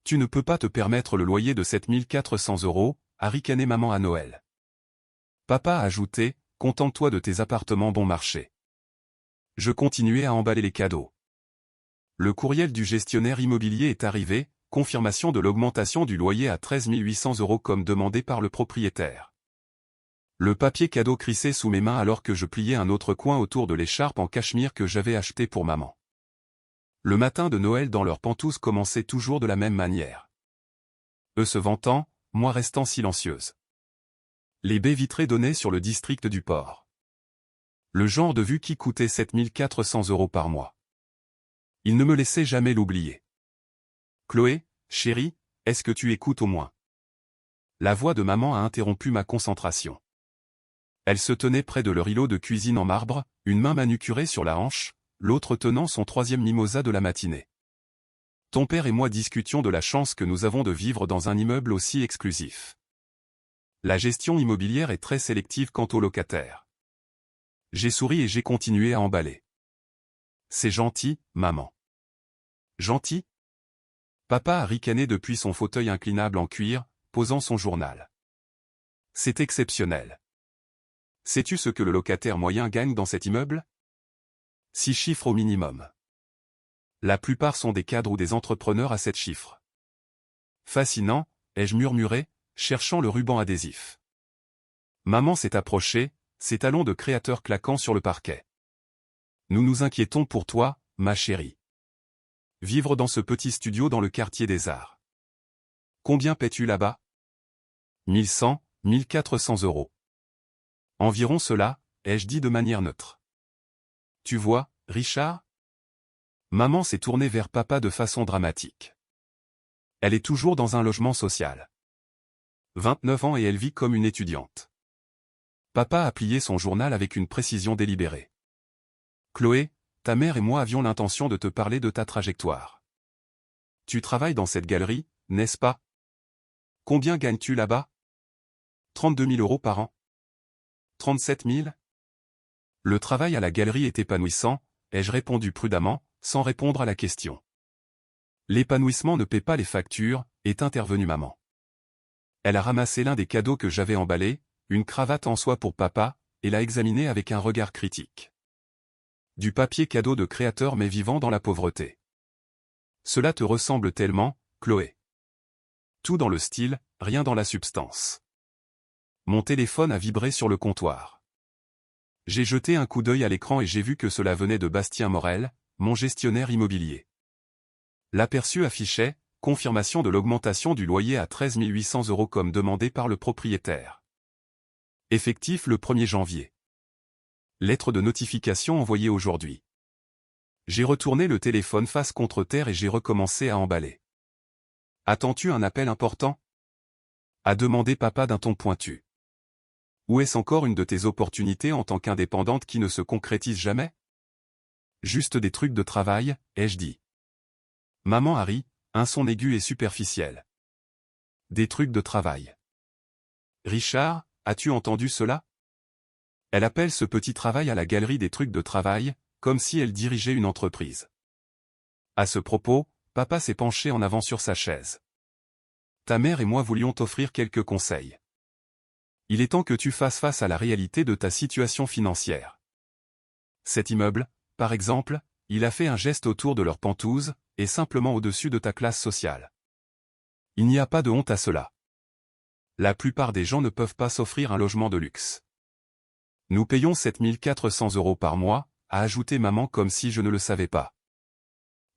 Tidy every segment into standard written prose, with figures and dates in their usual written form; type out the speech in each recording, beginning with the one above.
Tu ne peux pas te permettre le loyer de 7 400 €, a ricané maman à Noël. Papa a ajouté, contente-toi de tes appartements bon marché. Je continuais à emballer les cadeaux. Le courriel du gestionnaire immobilier est arrivé, confirmation de l'augmentation du loyer à 13 800 € comme demandé par le propriétaire. Le papier cadeau crissait sous mes mains alors que je pliais un autre coin autour de l'écharpe en cachemire que j'avais acheté pour maman. Le matin de Noël dans leurs pantoufles commençait toujours de la même manière. Eux se vantant, moi restant silencieuse. Les baies vitrées donnaient sur le district du port. Le genre de vue qui coûtait 7 400 € par mois. Il ne me laissait jamais l'oublier. Chloé, chérie, est-ce que tu écoutes au moins? La voix de maman a interrompu ma concentration. Elle se tenait près de leur îlot de cuisine en marbre, une main manucurée sur la hanche, l'autre tenant son 3e mimosa de la matinée. Ton père et moi discutions de la chance que nous avons de vivre dans un immeuble aussi exclusif. La gestion immobilière est très sélective quant aux locataires. J'ai souri et j'ai continué à emballer. C'est gentil, maman. Gentil? Papa a ricané depuis son fauteuil inclinable en cuir, posant son journal. C'est exceptionnel. Sais-tu ce que le locataire moyen gagne dans cet immeuble? 6 chiffres au minimum. La plupart sont des cadres ou des entrepreneurs à 7 chiffres. Fascinant, ai-je murmuré, cherchant le ruban adhésif. Maman s'est approchée, ses talons de créateur claquant sur le parquet. Nous nous inquiétons pour toi, ma chérie. Vivre dans ce petit studio dans le quartier des Arts. Combien paies-tu là-bas? 1100, 1400 €. Environ cela, ai-je dit de manière neutre. Tu vois, Richard? Maman s'est tournée vers papa de façon dramatique. Elle est toujours dans un logement social. 29 ans et elle vit comme une étudiante. Papa a plié son journal avec une précision délibérée. Chloé, ta mère et moi avions l'intention de te parler de ta trajectoire. Tu travailles dans cette galerie, n'est-ce pas? Combien gagnes-tu là-bas? 32 000 € par an. 37 000? Le travail à la galerie est épanouissant, ai-je répondu prudemment, sans répondre à la question. L'épanouissement ne paie pas les factures, est intervenue maman. Elle a ramassé l'un des cadeaux que j'avais emballé, une cravate en soie pour papa, et l'a examiné avec un regard critique. Du papier cadeau de créateur mais vivant dans la pauvreté. Cela te ressemble tellement, Chloé. Tout dans le style, rien dans la substance. Mon téléphone a vibré sur le comptoir. J'ai jeté un coup d'œil à l'écran et j'ai vu que cela venait de Bastien Morel, mon gestionnaire immobilier. L'aperçu affichait, confirmation de l'augmentation du loyer à 13 800 € comme demandé par le propriétaire. Effectif le 1er janvier. Lettre de notification envoyée aujourd'hui. J'ai retourné le téléphone face contre terre et j'ai recommencé à emballer. Attends-tu un appel important? A demandé papa d'un ton pointu. Ou est-ce encore une de tes opportunités en tant qu'indépendante qui ne se concrétise jamais? Juste des trucs de travail, ai-je dit. Maman a ri, un son aigu et superficiel. Des trucs de travail. Richard, as-tu entendu cela? Elle appelle ce petit travail à la galerie des trucs de travail, comme si elle dirigeait une entreprise. À ce propos, papa s'est penché en avant sur sa chaise. Ta mère et moi voulions t'offrir quelques conseils. Il est temps que tu fasses face à la réalité de ta situation financière. Cet immeuble, par exemple, il a fait un geste autour de leur pantouse, et simplement au-dessus de ta classe sociale. Il n'y a pas de honte à cela. La plupart des gens ne peuvent pas s'offrir un logement de luxe. Nous payons 7 400 € par mois, a ajouté maman comme si je ne le savais pas.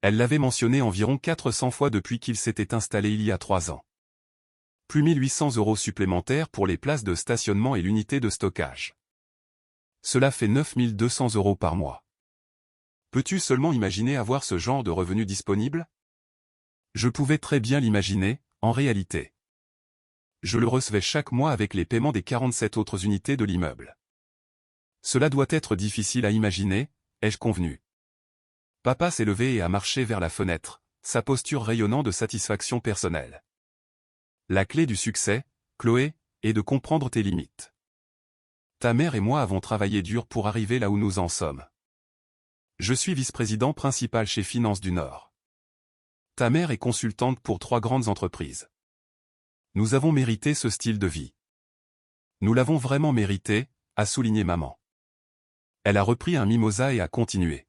Elle l'avait mentionné environ 400 fois depuis qu'il s'était installé il y a 3 ans. Plus 1 800 € supplémentaires pour les places de stationnement et l'unité de stockage. Cela fait 9 200 € par mois. Peux-tu seulement imaginer avoir ce genre de revenus disponibles? Je pouvais très bien l'imaginer, en réalité. Je le recevais chaque mois avec les paiements des 47 autres unités de l'immeuble. Cela doit être difficile à imaginer, ai-je convenu. Papa s'est levé et a marché vers la fenêtre, sa posture rayonnant de satisfaction personnelle. La clé du succès, Chloé, est de comprendre tes limites. Ta mère et moi avons travaillé dur pour arriver là où nous en sommes. Je suis vice-président principal chez Finance du Nord. Ta mère est consultante pour 3 grandes entreprises. Nous avons mérité ce style de vie. Nous l'avons vraiment mérité, a souligné maman. Elle a repris un mimosa et a continué.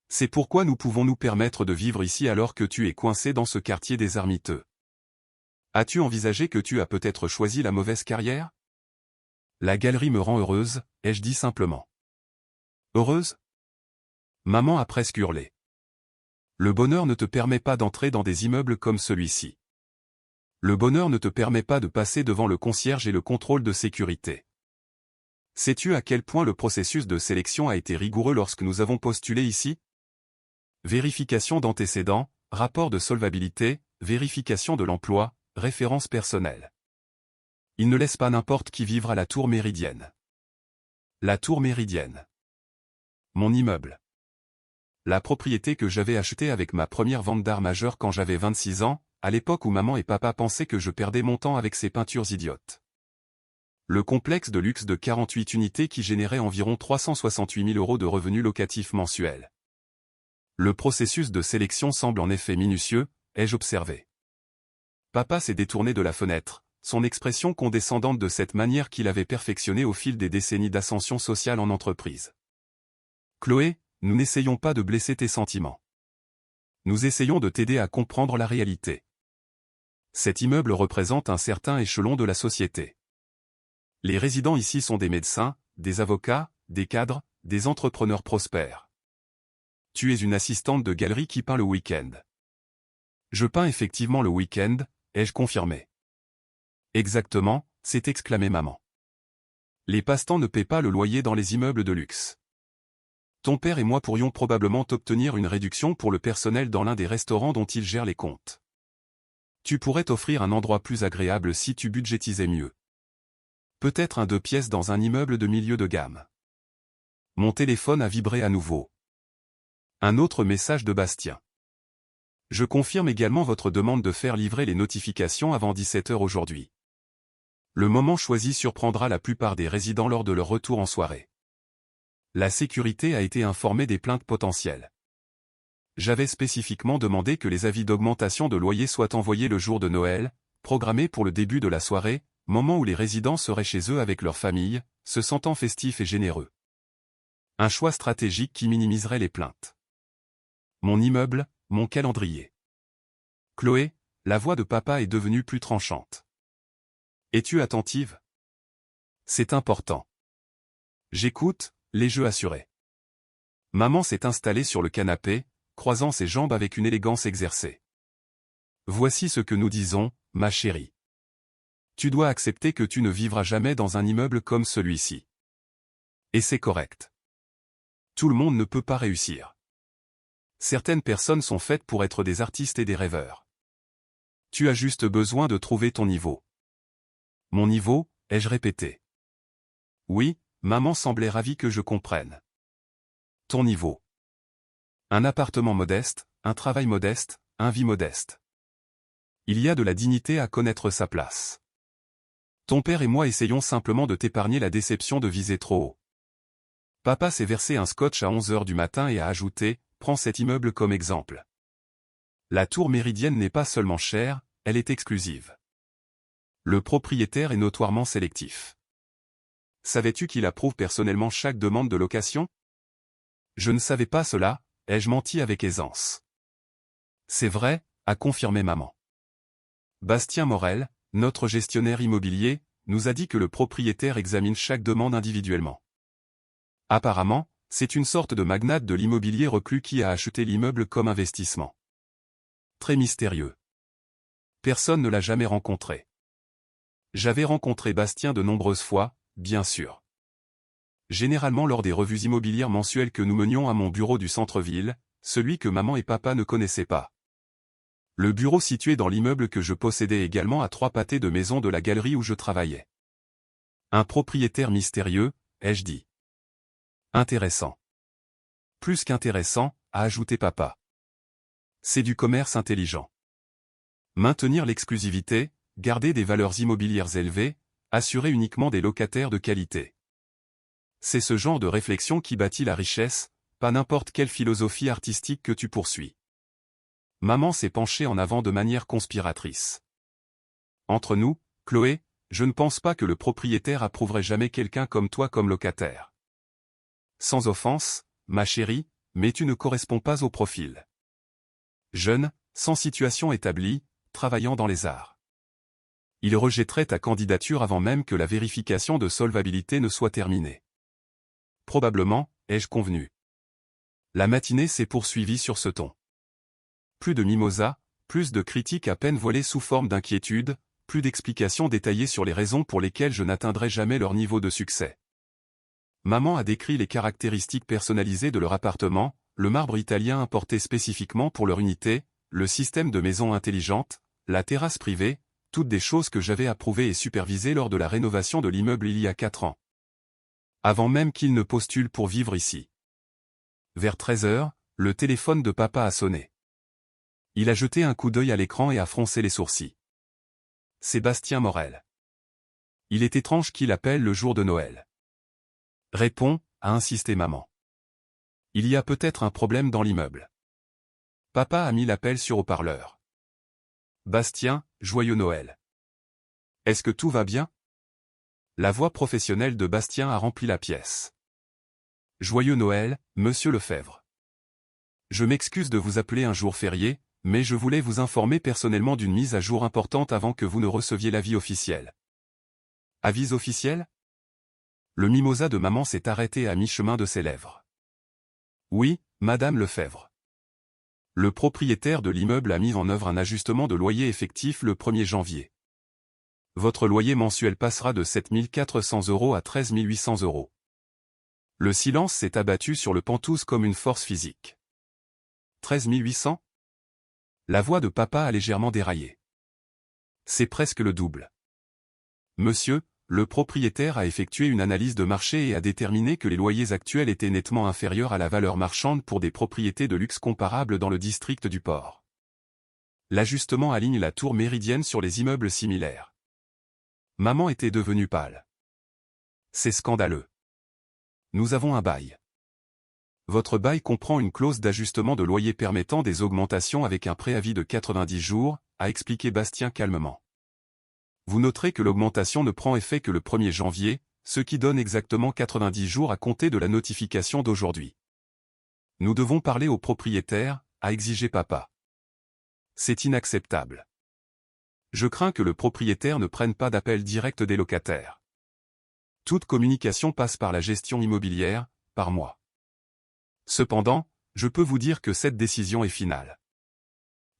C'est pourquoi nous pouvons nous permettre de vivre ici alors que tu es coincé dans ce quartier désarmiteux. As-tu envisagé que tu as peut-être choisi la mauvaise carrière? La galerie me rend heureuse, ai-je dit simplement. Heureuse? Maman a presque hurlé. Le bonheur ne te permet pas d'entrer dans des immeubles comme celui-ci. Le bonheur ne te permet pas de passer devant le concierge et le contrôle de sécurité. Sais-tu à quel point le processus de sélection a été rigoureux lorsque nous avons postulé ici? Vérification d'antécédents, rapport de solvabilité, vérification de l'emploi, référence personnelle. Il ne laisse pas n'importe qui vivre à la Tour Méridienne. La Tour Méridienne. Mon immeuble. La propriété que j'avais achetée avec ma première vente d'art majeure quand j'avais 26 ans, à l'époque où maman et papa pensaient que je perdais mon temps avec ces peintures idiotes. Le complexe de luxe de 48 unités qui générait environ 368 000 € de revenus locatifs mensuels. Le processus de sélection semble en effet minutieux, ai-je observé. Papa s'est détourné de la fenêtre, son expression condescendante de cette manière qu'il avait perfectionnée au fil des décennies d'ascension sociale en entreprise. Chloé, nous n'essayons pas de blesser tes sentiments. Nous essayons de t'aider à comprendre la réalité. Cet immeuble représente un certain échelon de la société. Les résidents ici sont des médecins, des avocats, des cadres, des entrepreneurs prospères. Tu es une assistante de galerie qui peint le week-end. Je peins effectivement le week-end, ai-je confirmé. Exactement, s'est exclamé maman. Les passe-temps ne paient pas le loyer dans les immeubles de luxe. Ton père et moi pourrions probablement obtenir une réduction pour le personnel dans l'un des restaurants dont il gère les comptes. Tu pourrais t'offrir un endroit plus agréable si tu budgétisais mieux. Peut-être un 2 pièces dans un immeuble de milieu de gamme. Mon téléphone a vibré à nouveau. Un autre message de Bastien. Je confirme également votre demande de faire livrer les notifications avant 17 h aujourd'hui. Le moment choisi surprendra la plupart des résidents lors de leur retour en soirée. La sécurité a été informée des plaintes potentielles. J'avais spécifiquement demandé que les avis d'augmentation de loyer soient envoyés le jour de Noël, programmés pour le début de la soirée, moment où les résidents seraient chez eux avec leur famille, se sentant festifs et généreux. Un choix stratégique qui minimiserait les plaintes. Mon immeuble, mon calendrier. Chloé, la voix de papa est devenue plus tranchante. Es-tu attentive? C'est important. J'écoute, les jeux assurés. Maman s'est installée sur le canapé, croisant ses jambes avec une élégance exercée. Voici ce que nous disons, ma chérie. Tu dois accepter que tu ne vivras jamais dans un immeuble comme celui-ci. Et c'est correct. Tout le monde ne peut pas réussir. Certaines personnes sont faites pour être des artistes et des rêveurs. Tu as juste besoin de trouver ton niveau. Mon niveau, ai-je répété. Oui, maman semblait ravie que je comprenne. Ton niveau. Un appartement modeste, un travail modeste, un vie modeste. Il y a de la dignité à connaître sa place. Ton père et moi essayons simplement de t'épargner la déception de viser trop haut. Papa s'est versé un scotch à 11 h du matin et a ajouté, prends cet immeuble comme exemple. La Tour Méridienne n'est pas seulement chère, elle est exclusive. Le propriétaire est notoirement sélectif. Savais-tu qu'il approuve personnellement chaque demande de location? Je ne savais pas cela, ai-je menti avec aisance. C'est vrai, a confirmé maman. Bastien Morel, notre gestionnaire immobilier, nous a dit que le propriétaire examine chaque demande individuellement. Apparemment, c'est une sorte de magnate de l'immobilier reclus qui a acheté l'immeuble comme investissement. Très mystérieux. Personne ne l'a jamais rencontré. J'avais rencontré Bastien de nombreuses fois, bien sûr. Généralement lors des revues immobilières mensuelles que nous menions à mon bureau du centre-ville, celui que maman et papa ne connaissaient pas. Le bureau situé dans l'immeuble que je possédais également à 3 pâtés de maison de la galerie où je travaillais. Un propriétaire mystérieux, ai-je dit. Intéressant. Plus qu'intéressant, a ajouté papa. C'est du commerce intelligent. Maintenir l'exclusivité, garder des valeurs immobilières élevées, assurer uniquement des locataires de qualité. C'est ce genre de réflexion qui bâtit la richesse, pas n'importe quelle philosophie artistique que tu poursuis. Maman s'est penchée en avant de manière conspiratrice. Entre nous, Chloé, je ne pense pas que le propriétaire approuverait jamais quelqu'un comme toi comme locataire. Sans offense, ma chérie, mais tu ne corresponds pas au profil. Jeune, sans situation établie, travaillant dans les arts. Il rejetterait ta candidature avant même que la vérification de solvabilité ne soit terminée. Probablement, ai-je convenu. La matinée s'est poursuivie sur ce ton. Plus de mimosas, plus de critiques à peine voilées sous forme d'inquiétude, plus d'explications détaillées sur les raisons pour lesquelles je n'atteindrai jamais leur niveau de succès. Maman a décrit les caractéristiques personnalisées de leur appartement, le marbre italien importé spécifiquement pour leur unité, le système de maison intelligente, la terrasse privée, toutes des choses que j'avais approuvées et supervisées lors de la rénovation de l'immeuble il y a 4 ans. Avant même qu'il ne postule pour vivre ici. Vers 13 heures, le téléphone de papa a sonné. Il a jeté un coup d'œil à l'écran et a froncé les sourcils. Sébastien Morel. Il est étrange qu'il appelle le jour de Noël. Réponds, a insisté maman. Il y a peut-être un problème dans l'immeuble. Papa a mis l'appel sur haut-parleur. Bastien, joyeux Noël. Est-ce que tout va bien? La voix professionnelle de Bastien a rempli la pièce. Joyeux Noël, monsieur Lefebvre. Je m'excuse de vous appeler un jour férié, mais je voulais vous informer personnellement d'une mise à jour importante avant que vous ne receviez l'avis officiel. Avis officiel? Le mimosa de maman s'est arrêté à mi-chemin de ses lèvres. Oui, madame Lefebvre. Le propriétaire de l'immeuble a mis en œuvre un ajustement de loyer effectif le 1er janvier. Votre loyer mensuel passera de 7 400 € à 13 800 €. Le silence s'est abattu sur le Penthouse comme une force physique. 13 800? La voix de papa a légèrement déraillé. C'est presque le double. Monsieur, le propriétaire a effectué une analyse de marché et a déterminé que les loyers actuels étaient nettement inférieurs à la valeur marchande pour des propriétés de luxe comparables dans le district du port. L'ajustement aligne la tour méridienne sur les immeubles similaires. Maman était devenue pâle. C'est scandaleux. Nous avons un bail. Votre bail comprend une clause d'ajustement de loyer permettant des augmentations avec un préavis de 90 jours, a expliqué Bastien calmement. Vous noterez que l'augmentation ne prend effet que le 1er janvier, ce qui donne exactement 90 jours à compter de la notification d'aujourd'hui. Nous devons parler au propriétaire, a exigé papa. C'est inacceptable. Je crains que le propriétaire ne prenne pas d'appel direct des locataires. Toute communication passe par la gestion immobilière, par moi. Cependant, je peux vous dire que cette décision est finale.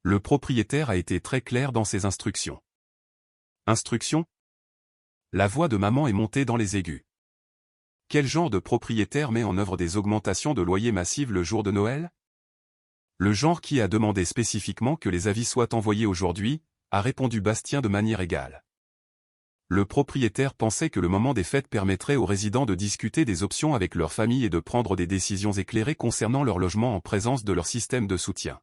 Le propriétaire a été très clair dans ses instructions. Instructions? La voix de maman est montée dans les aigus. Quel genre de propriétaire met en œuvre des augmentations de loyer massives le jour de Noël? Le genre qui a demandé spécifiquement que les avis soient envoyés aujourd'hui, a répondu Bastien de manière égale. Le propriétaire pensait que le moment des fêtes permettrait aux résidents de discuter des options avec leur famille et de prendre des décisions éclairées concernant leur logement en présence de leur système de soutien.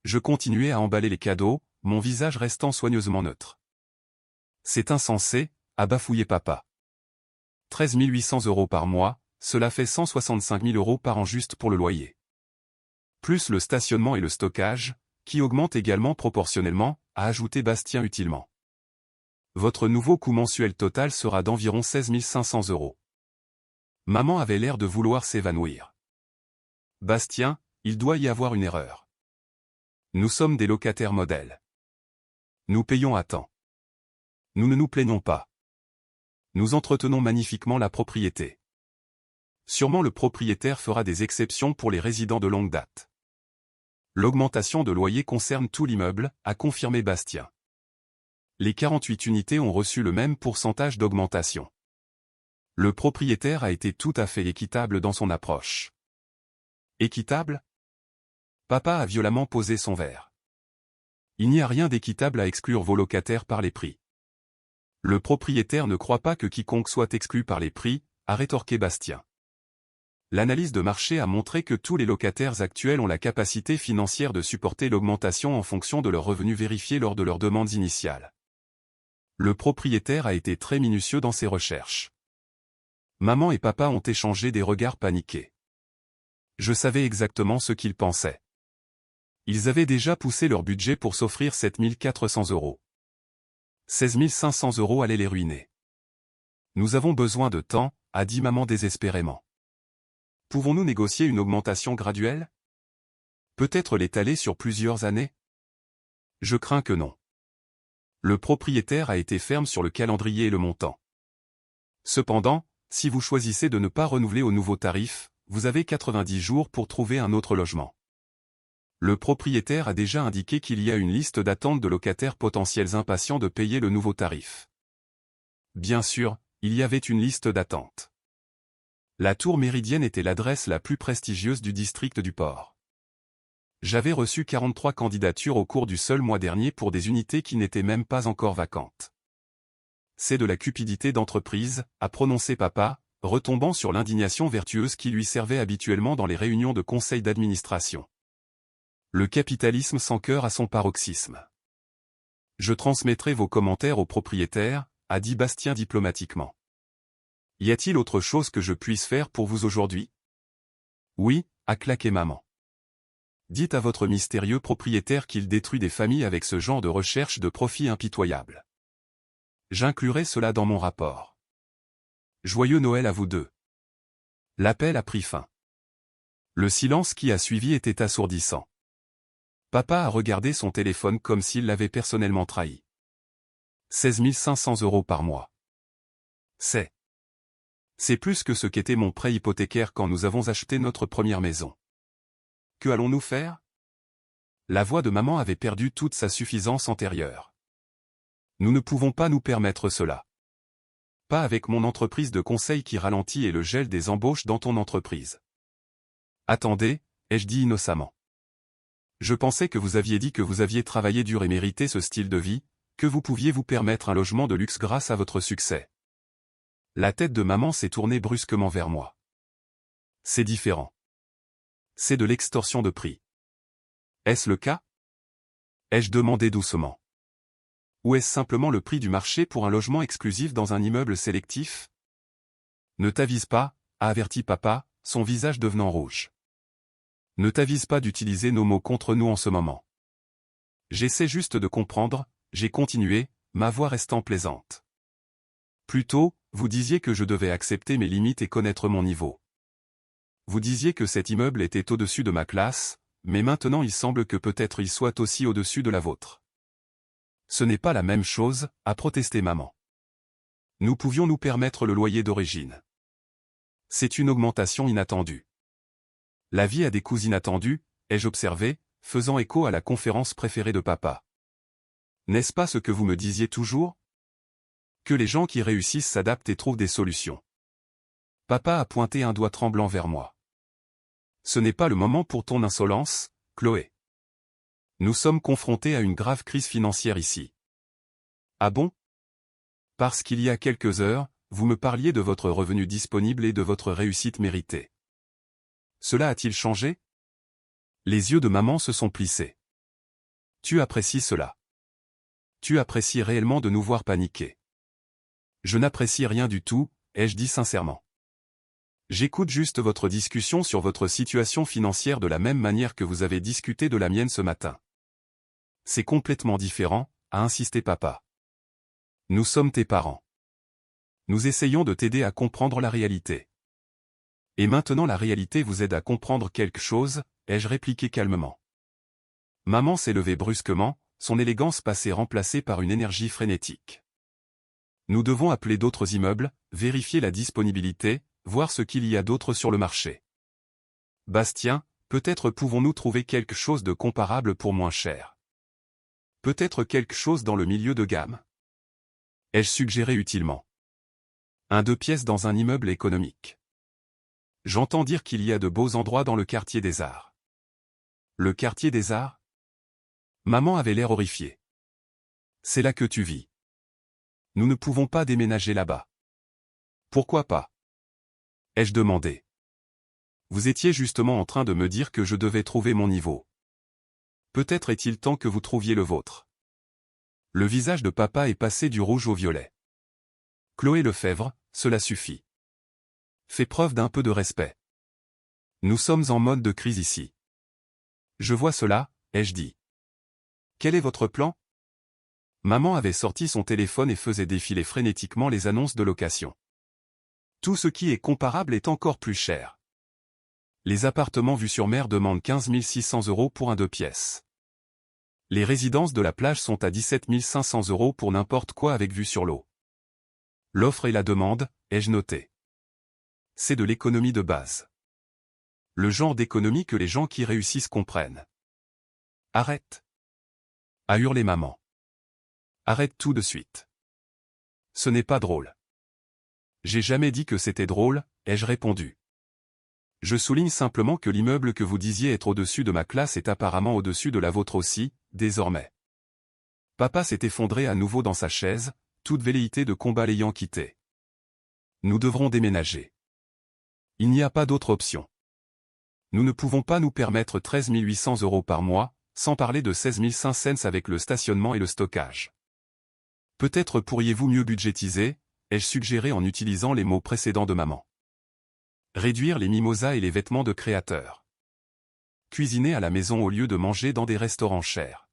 Je continuais à emballer les cadeaux, mon visage restant soigneusement neutre. C'est insensé, a bafouillé papa. 13 800 € par mois, cela fait 165 000 € par an juste pour le loyer. Plus le stationnement et le stockage, qui augmentent également proportionnellement, a ajouté Bastien utilement. Votre nouveau coût mensuel total sera d'environ 16 500 €. Maman avait l'air de vouloir s'évanouir. Bastien, il doit y avoir une erreur. Nous sommes des locataires modèles. Nous payons à temps. Nous ne nous plaignons pas. Nous entretenons magnifiquement la propriété. Sûrement le propriétaire fera des exceptions pour les résidents de longue date. L'augmentation de loyer concerne tout l'immeuble, a confirmé Bastien. Les 48 unités ont reçu le même pourcentage d'augmentation. Le propriétaire a été tout à fait équitable dans son approche. Équitable? Papa a violemment posé son verre. Il n'y a rien d'équitable à exclure vos locataires par les prix. Le propriétaire ne croit pas que quiconque soit exclu par les prix, a rétorqué Bastien. L'analyse de marché a montré que tous les locataires actuels ont la capacité financière de supporter l'augmentation en fonction de leurs revenus vérifiés lors de leurs demandes initiales. Le propriétaire a été très minutieux dans ses recherches. Maman et papa ont échangé des regards paniqués. Je savais exactement ce qu'ils pensaient. Ils avaient déjà poussé leur budget pour s'offrir 7 400 €. 16 500 € allaient les ruiner. Nous avons besoin de temps, a dit maman désespérément. Pouvons-nous négocier une augmentation graduelle? Peut-être l'étaler sur plusieurs années? Je crains que non. Le propriétaire a été ferme sur le calendrier et le montant. Cependant, si vous choisissez de ne pas renouveler au nouveau tarif, vous avez 90 jours pour trouver un autre logement. Le propriétaire a déjà indiqué qu'il y a une liste d'attente de locataires potentiels impatients de payer le nouveau tarif. Bien sûr, il y avait une liste d'attente. La Tour Méridienne était l'adresse la plus prestigieuse du district du Port. J'avais reçu 43 candidatures au cours du seul mois dernier pour des unités qui n'étaient même pas encore vacantes. C'est de la cupidité d'entreprise, a prononcé papa, retombant sur l'indignation vertueuse qui lui servait habituellement dans les réunions de conseil d'administration. Le capitalisme sans cœur à son paroxysme. Je transmettrai vos commentaires au propriétaire, a dit Bastien diplomatiquement. Y a-t-il autre chose que je puisse faire pour vous aujourd'hui? Oui, a claqué maman. Dites à votre mystérieux propriétaire qu'il détruit des familles avec ce genre de recherche de profit impitoyable. J'inclurai cela dans mon rapport. Joyeux Noël à vous deux. L'appel a pris fin. Le silence qui a suivi était assourdissant. Papa a regardé son téléphone comme s'il l'avait personnellement trahi. 16 500 € par mois. C'est plus que ce qu'était mon prêt hypothécaire quand nous avons acheté notre première maison. Que allons-nous faire? La voix de maman avait perdu toute sa suffisance antérieure. Nous ne pouvons pas nous permettre cela. Pas avec mon entreprise de conseil qui ralentit et le gel des embauches dans ton entreprise. Attendez, ai-je dit innocemment. Je pensais que vous aviez dit que vous aviez travaillé dur et mérité ce style de vie, que vous pouviez vous permettre un logement de luxe grâce à votre succès. La tête de maman s'est tournée brusquement vers moi. C'est différent. C'est de l'extorsion de prix. Est-ce le cas? Ai-je demandé doucement. Ou est-ce simplement le prix du marché pour un logement exclusif dans un immeuble sélectif? Ne t'avise pas, a averti papa, son visage devenant rouge. Ne t'avise pas d'utiliser nos mots contre nous en ce moment. J'essaie juste de comprendre, j'ai continué, ma voix restant plaisante. Plus tôt, vous disiez que je devais accepter mes limites et connaître mon niveau. Vous disiez que cet immeuble était au-dessus de ma classe, mais maintenant il semble que peut-être il soit aussi au-dessus de la vôtre. Ce n'est pas la même chose, a protesté maman. Nous pouvions nous permettre le loyer d'origine. C'est une augmentation inattendue. La vie a des coûts inattendus, ai-je observé, faisant écho à la conférence préférée de papa. N'est-ce pas ce que vous me disiez toujours? Que les gens qui réussissent s'adaptent et trouvent des solutions. Papa a pointé un doigt tremblant vers moi. Ce n'est pas le moment pour ton insolence, Chloé. Nous sommes confrontés à une grave crise financière ici. Ah bon? Parce qu'il y a quelques heures, vous me parliez de votre revenu disponible et de votre réussite méritée. Cela a-t-il changé? Les yeux de maman se sont plissés. Tu apprécies cela. Tu apprécies réellement de nous voir paniquer. Je n'apprécie rien du tout, ai-je dit sincèrement. J'écoute juste votre discussion sur votre situation financière de la même manière que vous avez discuté de la mienne ce matin. C'est complètement différent, a insisté papa. Nous sommes tes parents. Nous essayons de t'aider à comprendre la réalité. Et maintenant la réalité vous aide à comprendre quelque chose, ai-je répliqué calmement. Maman s'est levée brusquement, son élégance passée remplacée par une énergie frénétique. Nous devons appeler d'autres immeubles, vérifier la disponibilité, voir ce qu'il y a d'autre sur le marché. Bastien, peut-être pouvons-nous trouver quelque chose de comparable pour moins cher. Peut-être quelque chose dans le milieu de gamme. Ai-je suggéré utilement. Un 2 pièces dans un immeuble économique. J'entends dire qu'il y a de beaux endroits dans le quartier des Arts. Le quartier des Arts? Maman avait l'air horrifiée. C'est là que tu vis. Nous ne pouvons pas déménager là-bas. Pourquoi pas? Ai-je demandé. Vous étiez justement en train de me dire que je devais trouver mon niveau. Peut-être est-il temps que vous trouviez le vôtre. Le visage de papa est passé du rouge au violet. Chloé Lefebvre, cela suffit. Fais preuve d'un peu de respect. Nous sommes en mode de crise ici. Je vois cela, ai-je dit. Quel est votre plan? Maman avait sorti son téléphone et faisait défiler frénétiquement les annonces de location. Tout ce qui est comparable est encore plus cher. Les appartements vus sur mer demandent 15 600 € pour un 2 pièces. Les résidences de la plage sont à 17 500 € pour n'importe quoi avec vue sur l'eau. L'offre et la demande, ai-je noté. C'est de l'économie de base. Le genre d'économie que les gens qui réussissent comprennent. Arrête. A hurlé maman. Arrête tout de suite. Ce n'est pas drôle. J'ai jamais dit que c'était drôle, ai-je répondu. Je souligne simplement que l'immeuble que vous disiez être au-dessus de ma classe est apparemment au-dessus de la vôtre aussi, désormais. Papa s'est effondré à nouveau dans sa chaise, toute velléité de combat l'ayant quitté. Nous devrons déménager. Il n'y a pas d'autre option. Nous ne pouvons pas nous permettre 13 800 € par mois, sans parler de 16 500 avec le stationnement et le stockage. Peut-être pourriez-vous mieux budgétiser, ai-je suggéré en utilisant les mots précédents de maman. Réduire les mimosas et les vêtements de créateurs. Cuisiner à la maison au lieu de manger dans des restaurants chers.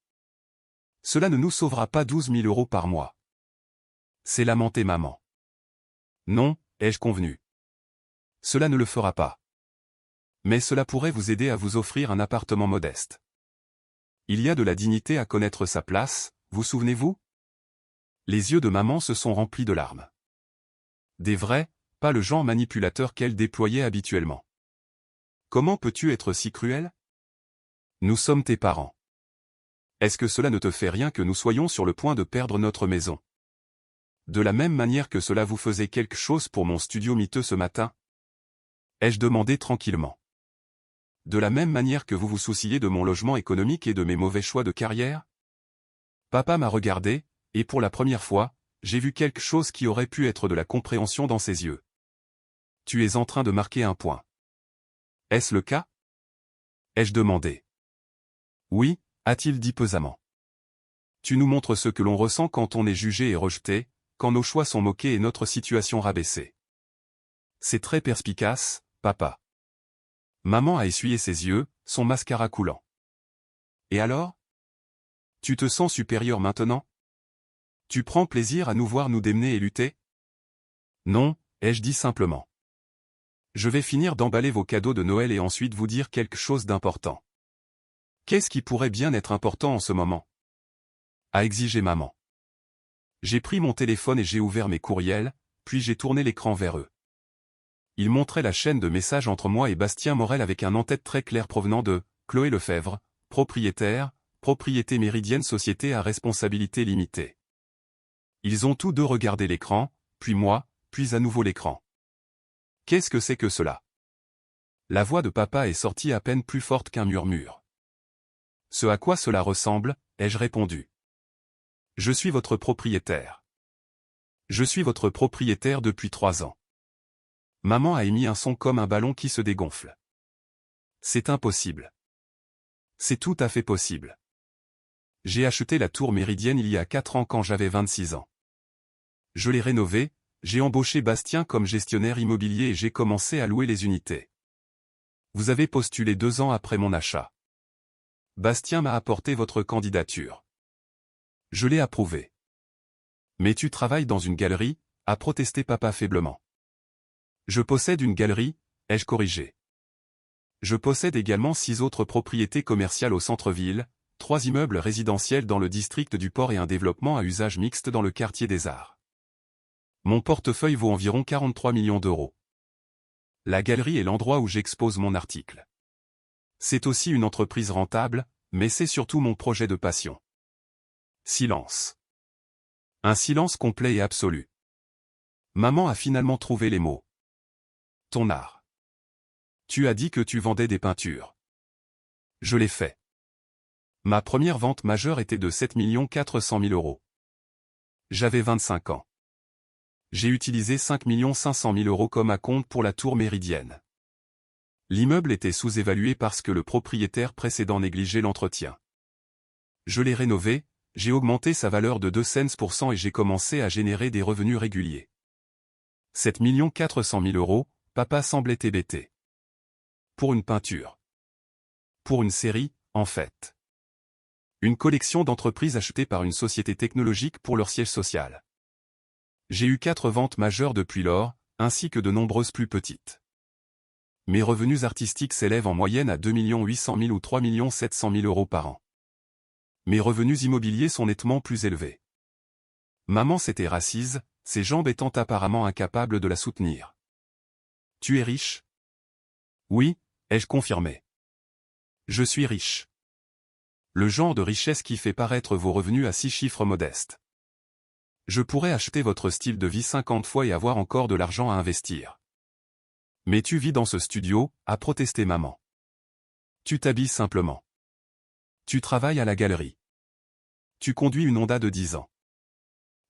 Cela ne nous sauvera pas 12 000 € par mois. C'est lamenté maman. Non, ai-je convenu. Cela ne le fera pas. Mais cela pourrait vous aider à vous offrir un appartement modeste. Il y a de la dignité à connaître sa place, vous souvenez-vous? Les yeux de maman se sont remplis de larmes. Des vrais, pas le genre manipulateur qu'elle déployait habituellement. Comment peux-tu être si cruel? Nous sommes tes parents. Est-ce que cela ne te fait rien que nous soyons sur le point de perdre notre maison? De la même manière que cela vous faisait quelque chose pour mon studio miteux ce matin? Ai-je demandé tranquillement. De la même manière que vous vous souciez de mon logement économique et de mes mauvais choix de carrière? Papa m'a regardé, et pour la première fois, j'ai vu quelque chose qui aurait pu être de la compréhension dans ses yeux. Tu es en train de marquer un point. Est-ce le cas? Ai-je demandé. Oui, a-t-il dit pesamment. Tu nous montres ce que l'on ressent quand on est jugé et rejeté, quand nos choix sont moqués et notre situation rabaissée. C'est très perspicace, papa. Maman a essuyé ses yeux, son mascara coulant. Et alors? Tu te sens supérieur maintenant? Tu prends plaisir à nous voir nous démener et lutter? Non, ai-je dit simplement. Je vais finir d'emballer vos cadeaux de Noël et ensuite vous dire quelque chose d'important. Qu'est-ce qui pourrait bien être important en ce moment? A exigé maman. J'ai pris mon téléphone et j'ai ouvert mes courriels, puis j'ai tourné l'écran vers eux. Il montrait la chaîne de messages entre moi et Bastien Morel avec un en-tête très clair provenant de Chloé Lefebvre, propriétaire, Propriété Méridienne Société à responsabilité limitée. Ils ont tous deux regardé l'écran, puis moi, puis à nouveau l'écran. Qu'est-ce que c'est que cela? La voix de papa est sortie à peine plus forte qu'un murmure. Ce à quoi cela ressemble, ai-je répondu. Je suis votre propriétaire. Je suis votre propriétaire depuis 3 ans. Maman a émis un son comme un ballon qui se dégonfle. C'est impossible. C'est tout à fait possible. J'ai acheté la tour Méridienne il y a 4 ans quand j'avais 26 ans. Je l'ai rénovée, j'ai embauché Bastien comme gestionnaire immobilier et j'ai commencé à louer les unités. Vous avez postulé 2 ans après mon achat. Bastien m'a apporté votre candidature. Je l'ai approuvée. Mais tu travailles dans une galerie, a protesté papa faiblement. Je possède une galerie, ai-je corrigé. Je possède également 6 autres propriétés commerciales au centre-ville, 3 immeubles résidentiels dans le district du port et un développement à usage mixte dans le quartier des Arts. Mon portefeuille vaut environ 43 millions d'euros. La galerie est l'endroit où j'expose mon article. C'est aussi une entreprise rentable, mais c'est surtout mon projet de passion. Silence. Un silence complet et absolu. Maman a finalement trouvé les mots. Ton art. Tu as dit que tu vendais des peintures. Je l'ai fait. Ma première vente majeure était de 7 400 000 €. J'avais 25 ans. J'ai utilisé 5 500 000 € comme acompte pour la tour Méridienne. L'immeuble était sous-évalué parce que le propriétaire précédent négligeait l'entretien. Je l'ai rénové, j'ai augmenté sa valeur de 2 cents % et j'ai commencé à générer des revenus réguliers. 7 400 000 €, papa semblait hébété. Pour une peinture. Pour une série, en fait. Une collection d'entreprises achetées par une société technologique pour leur siège social. J'ai eu 4 ventes majeures depuis lors, ainsi que de nombreuses plus petites. Mes revenus artistiques s'élèvent en moyenne à 2 800 000 ou 3 700 000 euros par an. Mes revenus immobiliers sont nettement plus élevés. Maman s'était assise, ses jambes étant apparemment incapables de la soutenir. Tu es riche? Oui, ai-je confirmé. Je suis riche. Le genre de richesse qui fait paraître vos revenus à 6 chiffres modestes. Je pourrais acheter votre style de vie 50 fois et avoir encore de l'argent à investir. Mais tu vis dans ce studio, a protesté maman. Tu t'habilles simplement. Tu travailles à la galerie. Tu conduis une Honda de 10 ans.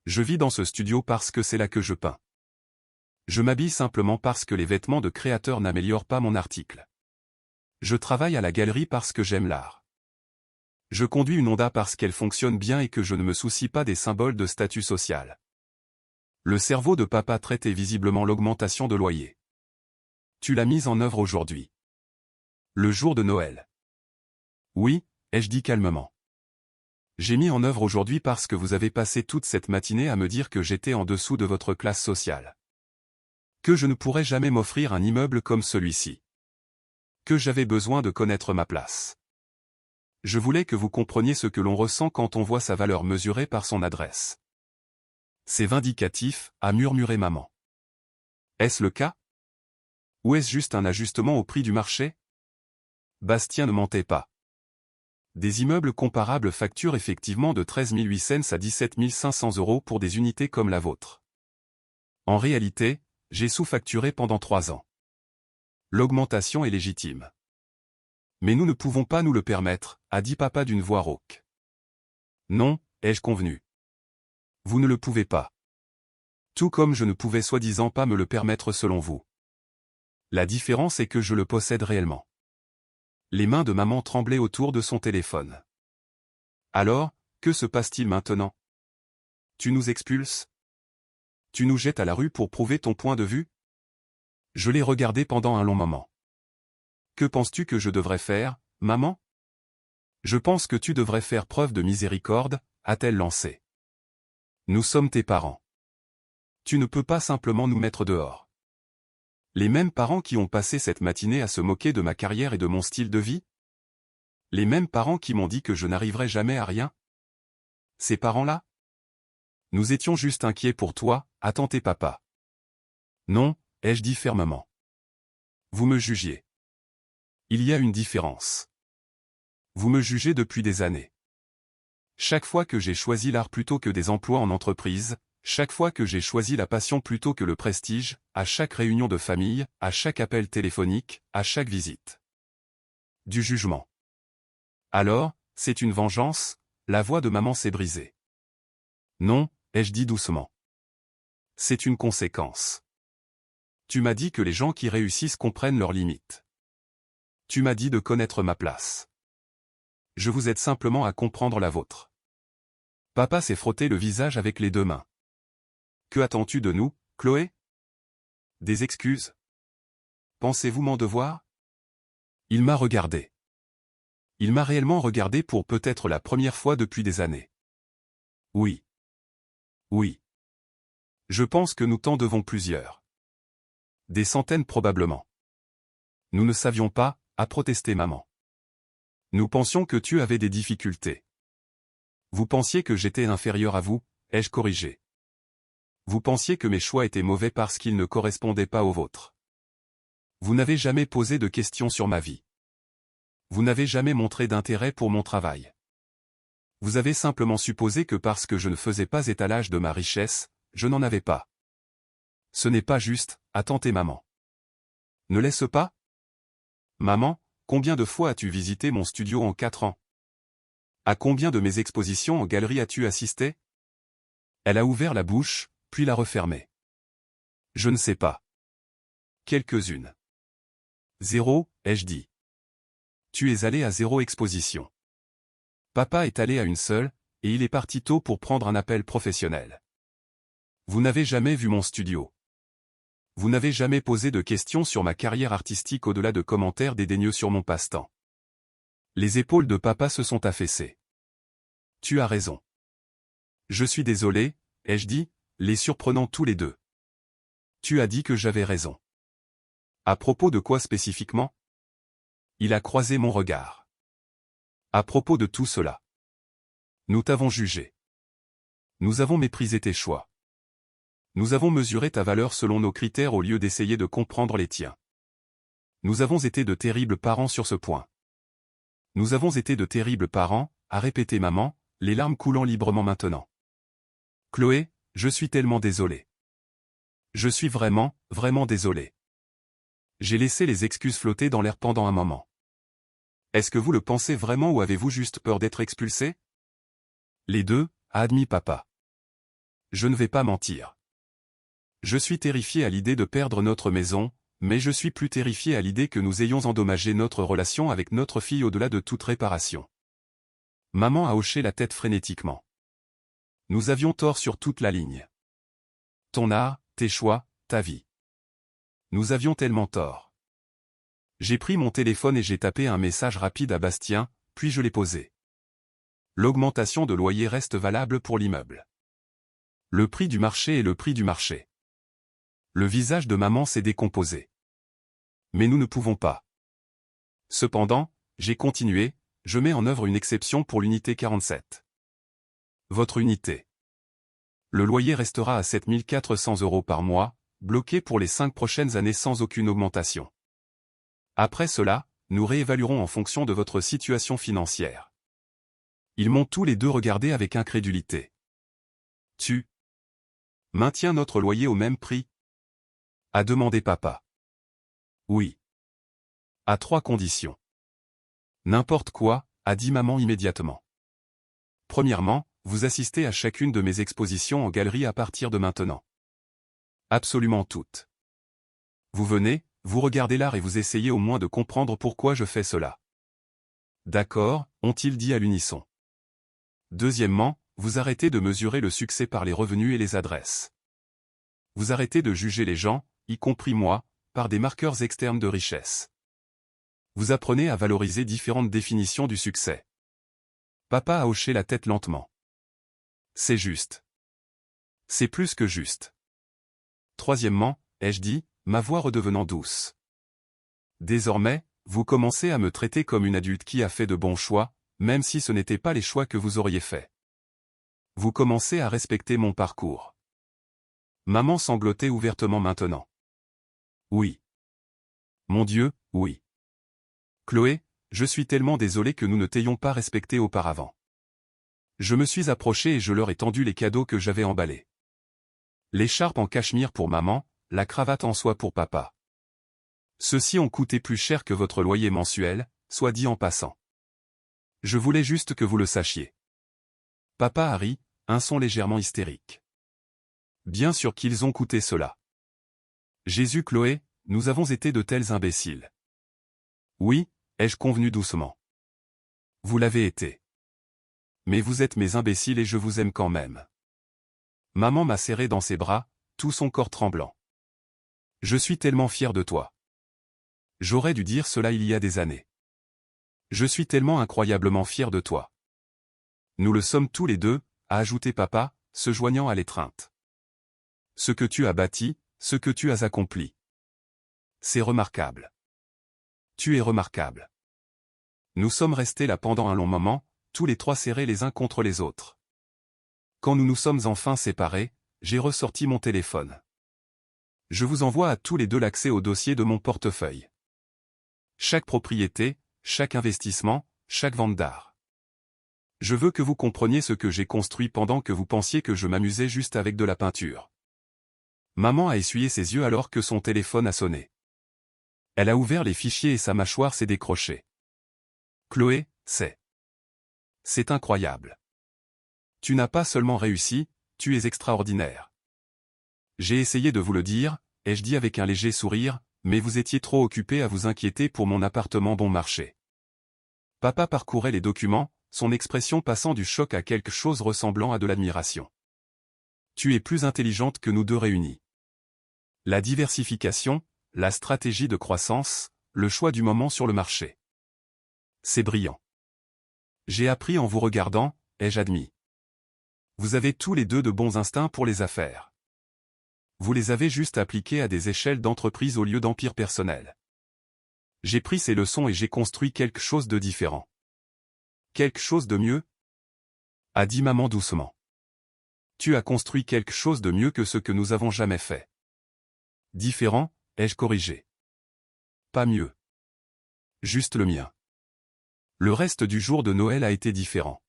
Je vis dans ce studio parce que c'est là que je peins. Je m'habille simplement parce que les vêtements de créateur n'améliorent pas mon article. Je travaille à la galerie parce que j'aime l'art. Je conduis une Honda parce qu'elle fonctionne bien et que je ne me soucie pas des symboles de statut social. Le cerveau de papa traitait visiblement l'augmentation de loyer. Tu l'as mise en œuvre aujourd'hui. Le jour de Noël. Oui, ai-je dit calmement. J'ai mis en œuvre aujourd'hui parce que vous avez passé toute cette matinée à me dire que j'étais en dessous de votre classe sociale. Que je ne pourrais jamais m'offrir un immeuble comme celui-ci. Que j'avais besoin de connaître ma place. Je voulais que vous compreniez ce que l'on ressent quand on voit sa valeur mesurée par son adresse. C'est vindicatif, a murmuré maman. Est-ce le cas? Ou est-ce juste un ajustement au prix du marché? Bastien ne mentait pas. Des immeubles comparables facturent effectivement de 13 800 à 17 500 euros pour des unités comme la vôtre. En réalité, j'ai sous-facturé pendant 3 ans. L'augmentation est légitime. Mais nous ne pouvons pas nous le permettre, a dit papa d'une voix rauque. Non, ai-je convenu. Vous ne le pouvez pas. Tout comme je ne pouvais soi-disant pas me le permettre selon vous. La différence est que je le possède réellement. Les mains de maman tremblaient autour de son téléphone. Alors, que se passe-t-il maintenant? Tu nous expulses? Tu nous jettes à la rue pour prouver ton point de vue? Je l'ai regardé pendant un long moment. Que penses-tu que je devrais faire, maman? Je pense que tu devrais faire preuve de miséricorde, a-t-elle lancé. Nous sommes tes parents. Tu ne peux pas simplement nous mettre dehors. Les mêmes parents qui ont passé cette matinée à se moquer de ma carrière et de mon style de vie? Les mêmes parents qui m'ont dit que je n'arriverais jamais à rien? Ces parents-là? Nous étions juste inquiets pour toi, a tenté papa. Non, ai-je dit fermement. Vous me jugiez. Il y a une différence. Vous me jugez depuis des années. Chaque fois que j'ai choisi l'art plutôt que des emplois en entreprise, chaque fois que j'ai choisi la passion plutôt que le prestige, à chaque réunion de famille, à chaque appel téléphonique, à chaque visite. Du jugement. Alors, c'est une vengeance? La voix de maman s'est brisée. Non, ai-je dit doucement. C'est une conséquence. Tu m'as dit que les gens qui réussissent comprennent leurs limites. Tu m'as dit de connaître ma place. Je vous aide simplement à comprendre la vôtre. Papa s'est frotté le visage avec les 2 mains. Que attends-tu de nous, Chloé? Des excuses? Pensez-vous m'en devoir? Il m'a regardé. Il m'a réellement regardé pour peut-être la première fois depuis des années. Oui. Oui. Je pense que nous t'en devons plusieurs. Des centaines probablement. Nous ne savions pas, a protesté maman. Nous pensions que tu avais des difficultés. Vous pensiez que j'étais inférieur à vous, ai-je corrigé. Vous pensiez que mes choix étaient mauvais parce qu'ils ne correspondaient pas aux vôtres. Vous n'avez jamais posé de questions sur ma vie. Vous n'avez jamais montré d'intérêt pour mon travail. Vous avez simplement supposé que parce que je ne faisais pas étalage de ma richesse, je n'en avais pas. Ce n'est pas juste, a tenté maman. Ne laisse pas? Maman, combien de fois as-tu visité mon studio en 4 ans? À combien de mes expositions en galerie as-tu assisté? Elle a ouvert la bouche, puis l'a refermée. Je ne sais pas. Quelques-unes. 0, ai-je dit. Tu es allé à 0 exposition. Papa est allé à une seule, et il est parti tôt pour prendre un appel professionnel. Vous n'avez jamais vu mon studio. Vous n'avez jamais posé de questions sur ma carrière artistique au-delà de commentaires dédaigneux sur mon passe-temps. Les épaules de papa se sont affaissées. Tu as raison. Je suis désolé, ai-je dit, les surprenant tous les deux. Tu as dit que j'avais raison. À propos de quoi spécifiquement? Il a croisé mon regard. À propos de tout cela. Nous t'avons jugé. Nous avons méprisé tes choix. Nous avons mesuré ta valeur selon nos critères au lieu d'essayer de comprendre les tiens. Nous avons été de terribles parents sur ce point. Nous avons été de terribles parents, a répété maman, les larmes coulant librement maintenant. Chloé, je suis tellement désolé. Je suis vraiment, vraiment désolé. J'ai laissé les excuses flotter dans l'air pendant un moment. Est-ce que vous le pensez vraiment ou avez-vous juste peur d'être expulsé? Les deux, a admis papa. Je ne vais pas mentir. Je suis terrifié à l'idée de perdre notre maison, mais je suis plus terrifié à l'idée que nous ayons endommagé notre relation avec notre fille au-delà de toute réparation. Maman a hoché la tête frénétiquement. Nous avions tort sur toute la ligne. Ton art, tes choix, ta vie. Nous avions tellement tort. J'ai pris mon téléphone et j'ai tapé un message rapide à Bastien, puis je l'ai posé. L'augmentation de loyer reste valable pour l'immeuble. Le prix du marché est le prix du marché. Le visage de maman s'est décomposé. Mais nous ne pouvons pas. Cependant, j'ai continué, je mets en œuvre une exception pour l'unité 47. Votre unité. Le loyer restera à 7 400 € par mois, bloqué pour les 5 prochaines années sans aucune augmentation. Après cela, nous réévaluerons en fonction de votre situation financière. Ils m'ont tous les deux regardé avec incrédulité. Tu maintiens notre loyer au même prix? A demandé papa. Oui. À 3 conditions. N'importe quoi, a dit maman immédiatement. Premièrement, vous assistez à chacune de mes expositions en galerie à partir de maintenant. Absolument toutes. Vous venez, vous regardez l'art et vous essayez au moins de comprendre pourquoi je fais cela. D'accord, ont-ils dit à l'unisson. Deuxièmement, vous arrêtez de mesurer le succès par les revenus et les adresses. Vous arrêtez de juger les gens, y compris moi, par des marqueurs externes de richesse. Vous apprenez à valoriser différentes définitions du succès. Papa a hoché la tête lentement. C'est juste. C'est plus que juste. Troisièmement, ai-je dit, ma voix redevenant douce. Désormais, vous commencez à me traiter comme une adulte qui a fait de bons choix, même si ce n'étaient pas les choix que vous auriez faits. Vous commencez à respecter mon parcours. Maman sanglotait ouvertement maintenant. Oui. Mon Dieu, oui. Chloé, je suis tellement désolé que nous ne t'ayons pas respecté auparavant. Je me suis approché et je leur ai tendu les cadeaux que j'avais emballés. L'écharpe en cachemire pour maman, la cravate en soie pour papa. Ceux-ci ont coûté plus cher que votre loyer mensuel, soit dit en passant. Je voulais juste que vous le sachiez. Papa a ri, un son légèrement hystérique. Bien sûr qu'ils ont coûté cela. Jésus Chloé, nous avons été de tels imbéciles. Oui, ai-je convenu doucement. Vous l'avez été. Mais vous êtes mes imbéciles et je vous aime quand même. Maman m'a serré dans ses bras, tout son corps tremblant. Je suis tellement fier de toi. J'aurais dû dire cela il y a des années. Je suis tellement incroyablement fier de toi. Nous le sommes tous les deux, a ajouté papa, se joignant à l'étreinte. Ce que tu as bâti, ce que tu as accompli. C'est remarquable. Tu es remarquable. Nous sommes restés là pendant un long moment, tous les trois serrés les uns contre les autres. Quand nous nous sommes enfin séparés, j'ai ressorti mon téléphone. Je vous envoie à tous les deux l'accès au dossier de mon portefeuille. Chaque propriété, chaque investissement, chaque vente d'art. Je veux que vous compreniez ce que j'ai construit pendant que vous pensiez que je m'amusais juste avec de la peinture. Maman a essuyé ses yeux alors que son téléphone a sonné. Elle a ouvert les fichiers et sa mâchoire s'est décrochée. Chloé, c'est incroyable. Tu n'as pas seulement réussi, tu es extraordinaire. J'ai essayé de vous le dire, ai-je dit avec un léger sourire, mais vous étiez trop occupé à vous inquiéter pour mon appartement bon marché. Papa parcourait les documents, son expression passant du choc à quelque chose ressemblant à de l'admiration. Tu es plus intelligente que nous deux réunis. La diversification, la stratégie de croissance, le choix du moment sur le marché. C'est brillant. J'ai appris en vous regardant, ai-je admis. Vous avez tous les deux de bons instincts pour les affaires. Vous les avez juste appliqués à des échelles d'entreprise au lieu d'empire personnel. J'ai pris ces leçons et j'ai construit quelque chose de différent. Quelque chose de mieux? A dit maman doucement. Tu as construit quelque chose de mieux que ce que nous avons jamais fait. Différent, ai-je corrigé. Pas mieux. Juste le mien. Le reste du jour de Noël a été différent.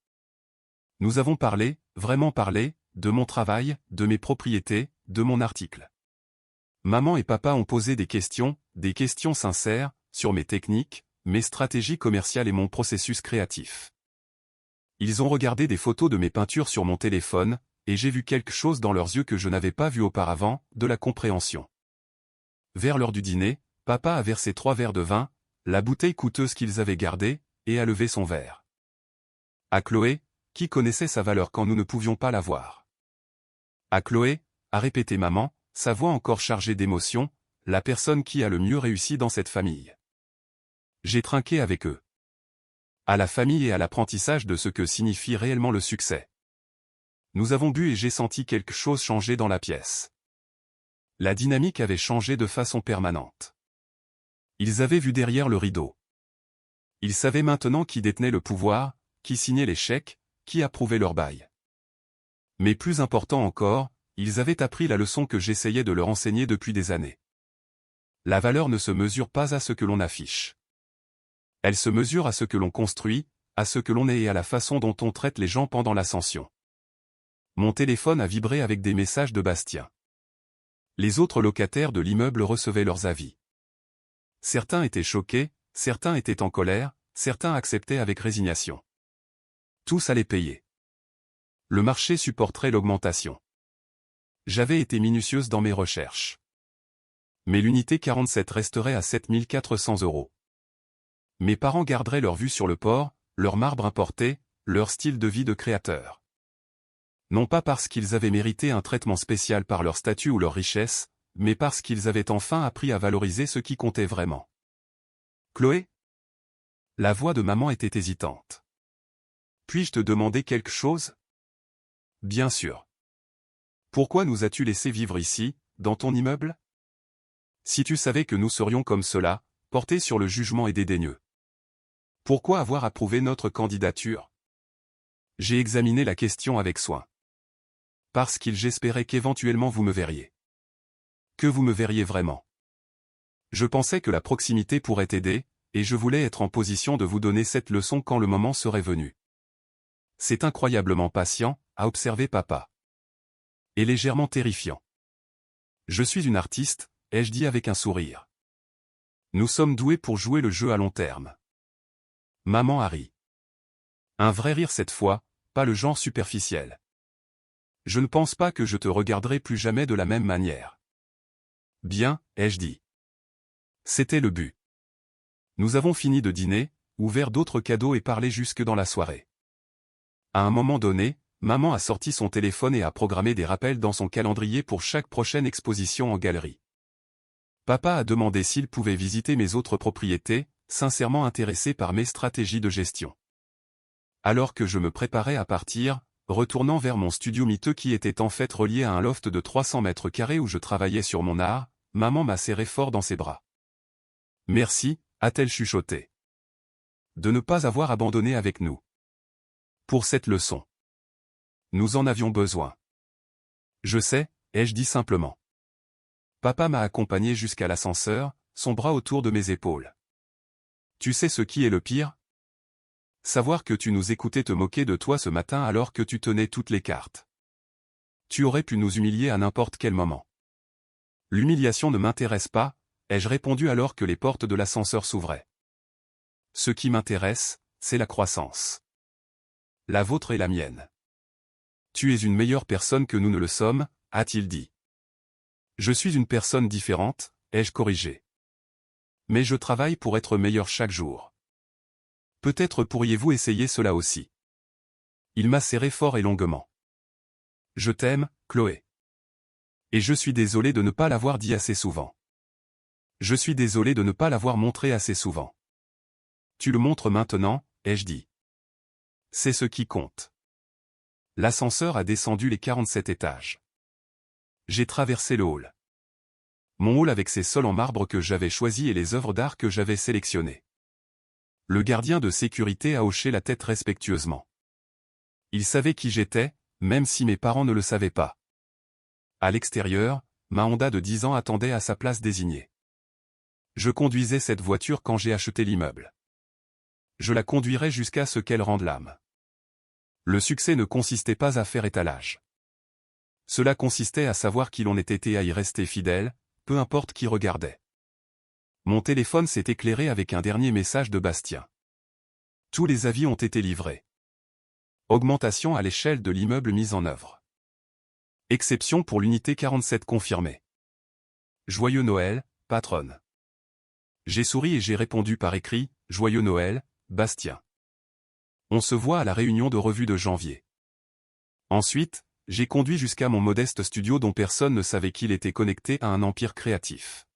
Nous avons parlé, vraiment parlé, de mon travail, de mes propriétés, de mon article. Maman et papa ont posé des questions sincères, sur mes techniques, mes stratégies commerciales et mon processus créatif. Ils ont regardé des photos de mes peintures sur mon téléphone, et j'ai vu quelque chose dans leurs yeux que je n'avais pas vu auparavant, de la compréhension. Vers l'heure du dîner, papa a versé 3 verres de vin, la bouteille coûteuse qu'ils avaient gardée, et a levé son verre. À Chloé, qui connaissait sa valeur quand nous ne pouvions pas la voir. À Chloé, a répété maman, sa voix encore chargée d'émotion, la personne qui a le mieux réussi dans cette famille. J'ai trinqué avec eux. À la famille et à l'apprentissage de ce que signifie réellement le succès. Nous avons bu et j'ai senti quelque chose changer dans la pièce. La dynamique avait changé de façon permanente. Ils avaient vu derrière le rideau. Ils savaient maintenant qui détenait le pouvoir, qui signait les chèques, qui approuvait leur bail. Mais plus important encore, ils avaient appris la leçon que j'essayais de leur enseigner depuis des années. La valeur ne se mesure pas à ce que l'on affiche. Elle se mesure à ce que l'on construit, à ce que l'on est et à la façon dont on traite les gens pendant l'ascension. Mon téléphone a vibré avec des messages de Bastien. Les autres locataires de l'immeuble recevaient leurs avis. Certains étaient choqués, certains étaient en colère, certains acceptaient avec résignation. Tous allaient payer. Le marché supporterait l'augmentation. J'avais été minutieuse dans mes recherches. Mais l'unité 47 resterait à 7 400 €. Mes parents garderaient leur vue sur le port, leur marbre importé, leur style de vie de créateur. Non pas parce qu'ils avaient mérité un traitement spécial par leur statut ou leur richesse, mais parce qu'ils avaient enfin appris à valoriser ce qui comptait vraiment. Chloé? La voix de maman était hésitante. Puis-je te demander quelque chose? Bien sûr. Pourquoi nous as-tu laissé vivre ici, dans ton immeuble? Si tu savais que nous serions comme cela, portés sur le jugement et dédaigneux. Pourquoi avoir approuvé notre candidature? J'ai examiné la question avec soin. Parce j'espérais qu'éventuellement vous me verriez. Que vous me verriez vraiment. Je pensais que la proximité pourrait aider, et je voulais être en position de vous donner cette leçon quand le moment serait venu. C'est incroyablement patient, a observé papa. Et légèrement terrifiant. Je suis une artiste, ai-je dit avec un sourire. Nous sommes doués pour jouer le jeu à long terme. Maman a ri. Un vrai rire cette fois, pas le genre superficiel. Je ne pense pas que je te regarderai plus jamais de la même manière. Bien, ai-je dit. C'était le but. Nous avons fini de dîner, ouvert d'autres cadeaux et parlé jusque dans la soirée. À un moment donné, maman a sorti son téléphone et a programmé des rappels dans son calendrier pour chaque prochaine exposition en galerie. Papa a demandé s'il pouvait visiter mes autres propriétés, sincèrement intéressé par mes stratégies de gestion. Alors que je me préparais à partir, retournant vers mon studio miteux qui était en fait relié à un loft de 300 mètres carrés où je travaillais sur mon art, maman m'a serré fort dans ses bras. Merci, a-t-elle chuchoté. De ne pas avoir abandonné avec nous. Pour cette leçon. Nous en avions besoin. Je sais, ai-je dit simplement. Papa m'a accompagné jusqu'à l'ascenseur, son bras autour de mes épaules. Tu sais ce qui est le pire? Savoir que tu nous écoutais te moquer de toi ce matin alors que tu tenais toutes les cartes. Tu aurais pu nous humilier à n'importe quel moment. L'humiliation ne m'intéresse pas, ai-je répondu alors que les portes de l'ascenseur s'ouvraient. Ce qui m'intéresse, c'est la croissance. La vôtre et la mienne. Tu es une meilleure personne que nous ne le sommes, a-t-il dit. Je suis une personne différente, ai-je corrigé. Mais je travaille pour être meilleur chaque jour. Peut-être pourriez-vous essayer cela aussi. Il m'a serré fort et longuement. Je t'aime, Chloé. Et je suis désolé de ne pas l'avoir dit assez souvent. Je suis désolé de ne pas l'avoir montré assez souvent. Tu le montres maintenant, ai-je dit. C'est ce qui compte. L'ascenseur a descendu les 47 étages. J'ai traversé le hall. Mon hall avec ses sols en marbre que j'avais choisis et les œuvres d'art que j'avais sélectionnées. Le gardien de sécurité a hoché la tête respectueusement. Il savait qui j'étais, même si mes parents ne le savaient pas. À l'extérieur, ma Honda de 10 ans attendait à sa place désignée. Je conduisais cette voiture quand j'ai acheté l'immeuble. Je la conduirai jusqu'à ce qu'elle rende l'âme. Le succès ne consistait pas à faire étalage. Cela consistait à savoir qui l'on était et à y rester fidèle, peu importe qui regardait. Mon téléphone s'est éclairé avec un dernier message de Bastien. Tous les avis ont été livrés. Augmentation à l'échelle de l'immeuble mise en œuvre. Exception pour l'unité 47 confirmée. Joyeux Noël, patronne. J'ai souri et j'ai répondu par écrit, Joyeux Noël, Bastien. On se voit à la réunion de revue de janvier. Ensuite, j'ai conduit jusqu'à mon modeste studio dont personne ne savait qu'il était connecté à un empire créatif.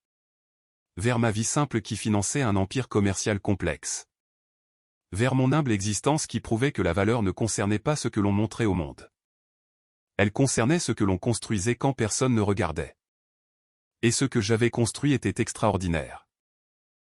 Vers ma vie simple qui finançait un empire commercial complexe. Vers mon humble existence qui prouvait que la valeur ne concernait pas ce que l'on montrait au monde. Elle concernait ce que l'on construisait quand personne ne regardait. Et ce que j'avais construit était extraordinaire.